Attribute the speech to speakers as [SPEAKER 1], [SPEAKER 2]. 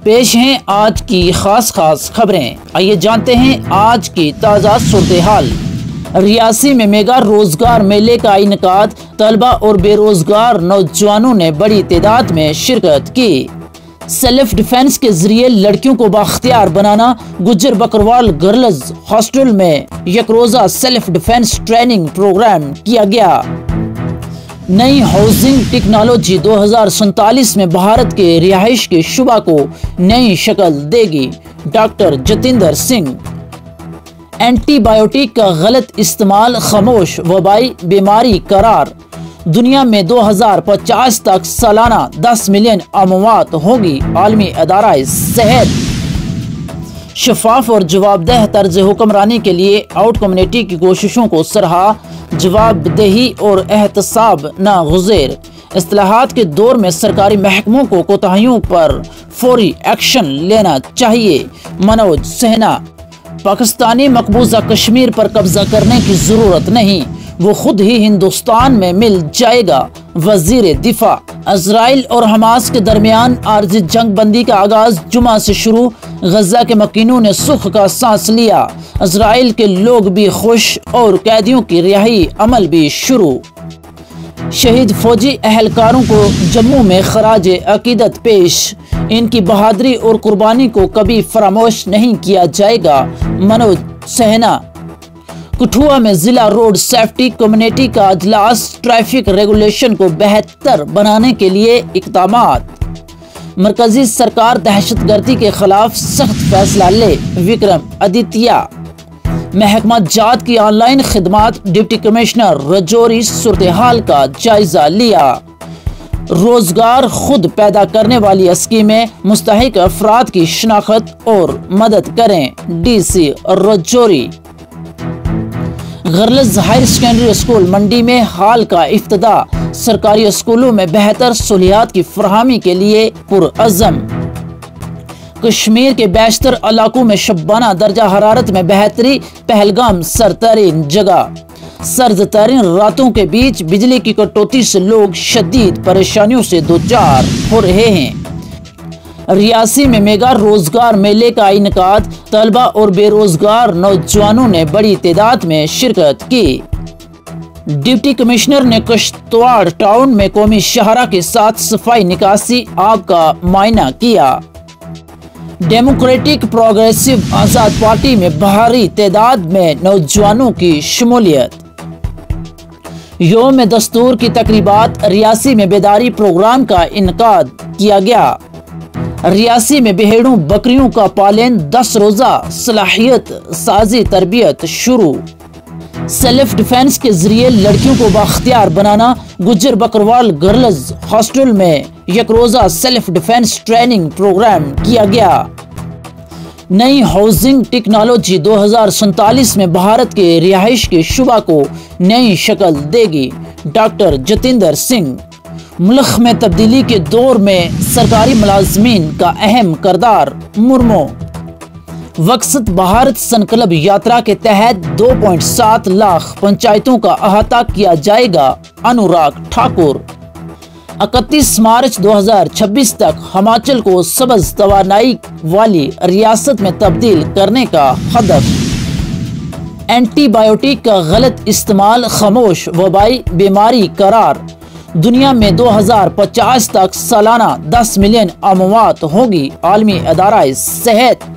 [SPEAKER 1] پیش ہیں آج کی خاص خبریں۔ آئیے جانتے ہیں آج کی تازہ صورتحال۔ ریاسی میں میگا روزگار میلے کا انعقاد، طلبہ اور بے روزگار نوجوانوں نے بڑی تعداد میں شرکت کی۔ سیلف ڈیفنس کے ذریعے لڑکیوں کو بااختیار بنانا، گجر بکروال گرلز ہاسٹل میں یک روزہ سیلف ڈیفنس ٹریننگ پروگرام کیا گیا۔ نئی ہاؤسنگ ٹیکنالوجی 2047 میں بھارت کے رہائش کے شعبہ کو نئی شکل دے گی، doctor Jitendra Singh. Antibiotic کا غلط استعمال خاموش وبائی بیماری قرار، دنیا میں 2050 تک سالانہ 10 ملین اموات ہوگی، عالمی ادارہ صحت۔ شفاف اور جواب دہ طرز حکمرانی کے لیے آؤٹ کمیونٹی کی کوششوں کو سراہا، جواب دہی اور احتساب ناگزیر۔ اصلاحات کے دور میں سرکاری محکموں کو کوتاہیوں پر فوری ایکشن لینا چاہیے، منوج سنہا۔ پاکستانی مقبوضہ کشمیر پر قبضہ کرنے کی ضرورت نہیں، وہ خود ہی ہندوستان میں مل جائے گا، وزیر دفاع۔ اسرائیل اور حماس کے درمیان عارضی جنگ بندی کا آغاز جمعہ سے شروع، غزہ کے مکینوں نے سکھ کا سانس لیا، اسرائیل کے لوگ بھی خوش اور قیدیوں کی رہائی عمل بھی شروع۔ شہید فوجی اہلکاروں کو جموں میں خراج عقیدت پیش، ان کی بہادری اور قربانی کو کبھی فراموش نہیں کیا جائے گا، منوج سنہا۔ کٹھوعہ میں ضلع روڈ سیفٹی کمیٹی کا اجلاس، ٹریفک ریگولیشن کو بہتر بنانے کے لیے اقدامات۔ مرکزی سرکار دہشت گردی کے خلاف سخت فیصلہ لے، وکرم آدتیہ۔ محکمہ جات کی آن لائن خدمات، ڈپٹی کمشنر رجوری صورتحال کا جائزہ لیا۔ روزگار خود پیدا کرنے والی اسکیمیں، مستحق افراد کی شناخت اور مدد کریں، D C Rajouri. Girls higher secondary school Mandi میں ہال کا افتتاح، سرکاری اسکولوں میں بہتر سہولیات کی فراہمی کے لیے پرعزم۔ کشمیر کے بیشتر علاقوں میں شبانہ درجہ حرارت میں بہتری، پہلگام سرترین جگہ۔ سرد ترین راتوں کے بیچ بجلی کی کٹوتی سے لوگ شدید پریشانیوں سے دوچار ہو رہے ہیں۔ ریاسی میں میگا روزگار میلے کا انعقاد، طلبہ اور بے روزگار نوجوانوں نے بڑی تعداد میں شرکت کی۔ ڈپٹی کمشنر نے کشتواڑ ٹاؤن میں قومی شاہراہ کے ساتھ صفائی نکاسی آب کا معائنہ کیا۔ ڈیموکریٹک پروگریسو آزاد پارٹی میں بھاری تعداد میں نوجوانوں کی شمولیت۔ یوم دستور کی تقریبات، ریاسی میں بیداری پروگرام کا انعقاد کیا گیا۔ ریاسی میں بھیڑوں بکریوں کا پالن، 10 روزہ صلاحیت سازی تربیت شروع۔ سیلف ڈیفنس کے ذریعے لڑکیوں کو بااختیار بنانا، گجر بکروال گرلز ہاسٹل میں یک روزہ سیلف ڈیفنس ٹریننگ پروگرام کیا گیا۔ نئی ہاؤسنگ ٹیکنالوجی 2047 میں بھارت کے رہائش کے شعبہ کو نئی شکل دے گی، ڈاکٹر جتیندر سنگھ۔ ملک میں تبدیلی کے دور میں سرکاری ملازمین کا اہم کردار، مرمو۔ وکست بھارت سنکلپ یاترا کے تحت 2.7 لاکھ پنچایتوں کا احاطہ کیا جائے گا، انوراگ ٹھاکر۔ 31 مارچ 2026 تک ہماچل کو سبز توانائی والی ریاست میں تبدیل کرنے کا ہدف۔ اینٹی بایوٹک کا غلط استعمال خاموش وبائی بیماری قرار، دنیا میں 2050 تک سالانہ 10 ملین اموات ہوگی، عالمی ادارہ صحت۔